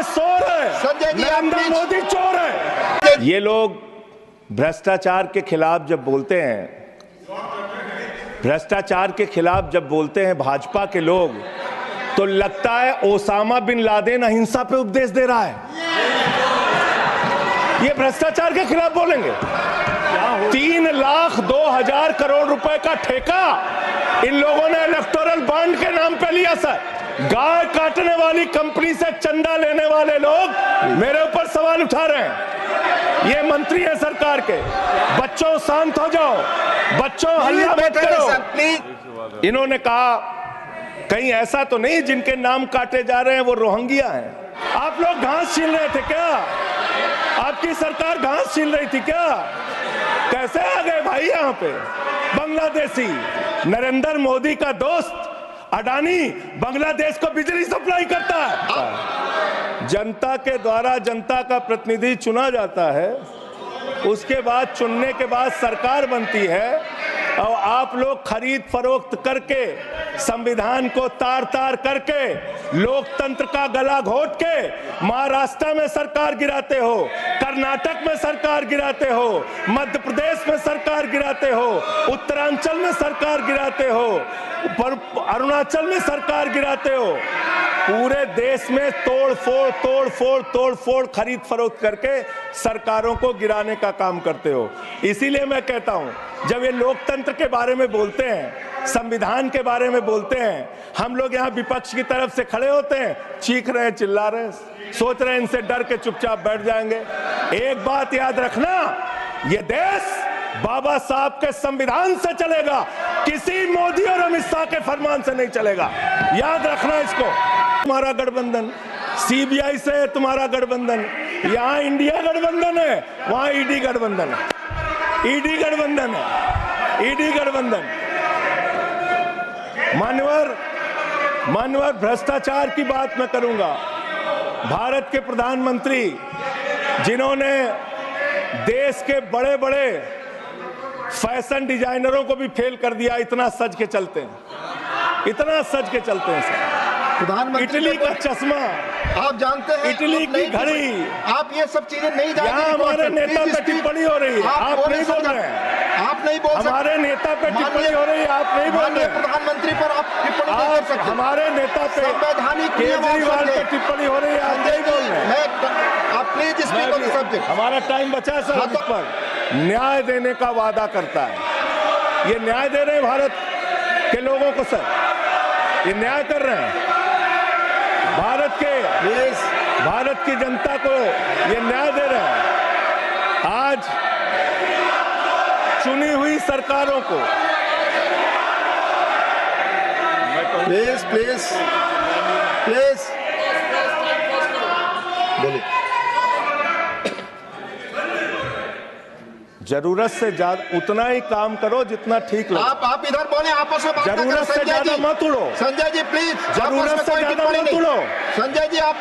चोर है, नरेंद्र मोदी चोर है। ये लोग भ्रष्टाचार के खिलाफ जब बोलते हैं, भ्रष्टाचार के खिलाफ जब बोलते हैं भाजपा के लोग, तो लगता है ओसामा बिन लादेन अहिंसा पे उपदेश दे रहा है। ये भ्रष्टाचार के खिलाफ बोलेंगे। 3,02,000 करोड़ रुपए का ठेका इन लोगों ने इलेक्टोरल बॉन्ड के नाम पे लिया। सर, गाय काटने वाली कंपनी से चंदा लेने वाले लोग मेरे ऊपर सवाल उठा रहे हैं। ये मंत्री है सरकार के। बच्चों शांत हो जाओ, बच्चों हल्ला मत करो। इन्होंने कहा कहीं ऐसा तो नहीं जिनके नाम काटे जा रहे हैं वो रोहिंग्या हैं। आप लोग घास छील रहे थे क्या? आपकी सरकार घास छील रही थी क्या? कैसे आ गए भाई यहाँ पे बांग्लादेशी? नरेंद्र मोदी का दोस्त अडानी बांग्लादेश को बिजली सप्लाई करता है। जनता के द्वारा जनता का प्रतिनिधि चुना जाता है, उसके बाद चुनने के बाद सरकार बनती है, और आप लोग खरीद फरोख्त करके संविधान को तार तार करके लोकतंत्र का गला घोट के महाराष्ट्र में सरकार गिराते हो, कर्नाटक में सरकार गिराते हो, मध्य प्रदेश में सरकार गिराते हो, उत्तरांचल में सरकार गिराते हो, अरुणाचल में सरकार गिराते हो। पूरे देश में तोड़ फोड़ खरीद फरोख्त करके सरकारों को गिराने का काम करते हो। इसीलिए मैं कहता हूं, जब ये लोकतंत्र के बारे में बोलते हैं, संविधान के बारे में बोलते हैं, हम लोग यहाँ विपक्ष की तरफ से खड़े होते हैं, चीख रहे हैं, चिल्ला रहे हैं, सोच रहे हैं इनसे डर के चुपचाप बैठ जाएंगे। एक बात याद रखना, ये देश बाबा साहब के संविधान से चलेगा, किसी मोदी और अमित शाह के फरमान से नहीं चलेगा। याद रखना इसको। तुम्हारा गठबंधन सीबीआई से है, तुम्हारा गठबंधन यहाँ इंडिया गठबंधन है, वहां ईडी गठबंधन है, ईडी गठबंधन है, ईडी गठबंधन। मान्यवर भ्रष्टाचार की बात मैं करूंगा। भारत के प्रधानमंत्री जिन्होंने देश के बड़े बड़े फैशन डिजाइनरों को भी फेल कर दिया, इतना सज के चलते हैं, इतना सज के चलते हैं सर। प्रधानमंत्री इटली का चश्मा आप जानते हैं, इटली की घड़ी, आप ये सब चीजें नहीं जानते। यहाँ हमारे नेता पे टिप्पणी हो रही है, आप नहीं बोल रहे हैं, आप नहीं बोल सकते। हमारे नेता पे टिप्पणी हो रही है, आप नहीं बोल रहे हैं। प्रधानमंत्री पर आप टिप्पणी नहीं कर सकते। हमारे नेता पे केजरीवाल पे टिप्पणी हो रही है, आप नहीं बोल रहे हैं। आप please speak on the subject. हमारा टाइम बचा सर। पर न्याय देने का वादा करता है, ये न्याय दे रहे हैं भारत के लोगों को सर, ये न्याय कर रहे हैं भारत की जनता को, ये न्याय दे रहे हैं। आज चुनी हुई सरकारों को प्लीज बोलिए। जरूरत से ज्यादा उतना ही काम करो जितना ठीक लगे। आप इधर बोले, आपस में बात जरूरत से ज्यादा मत उड़ो। संजय जी प्लीज, जरूरत से ज्यादा मत उड़ो। संजय जी आप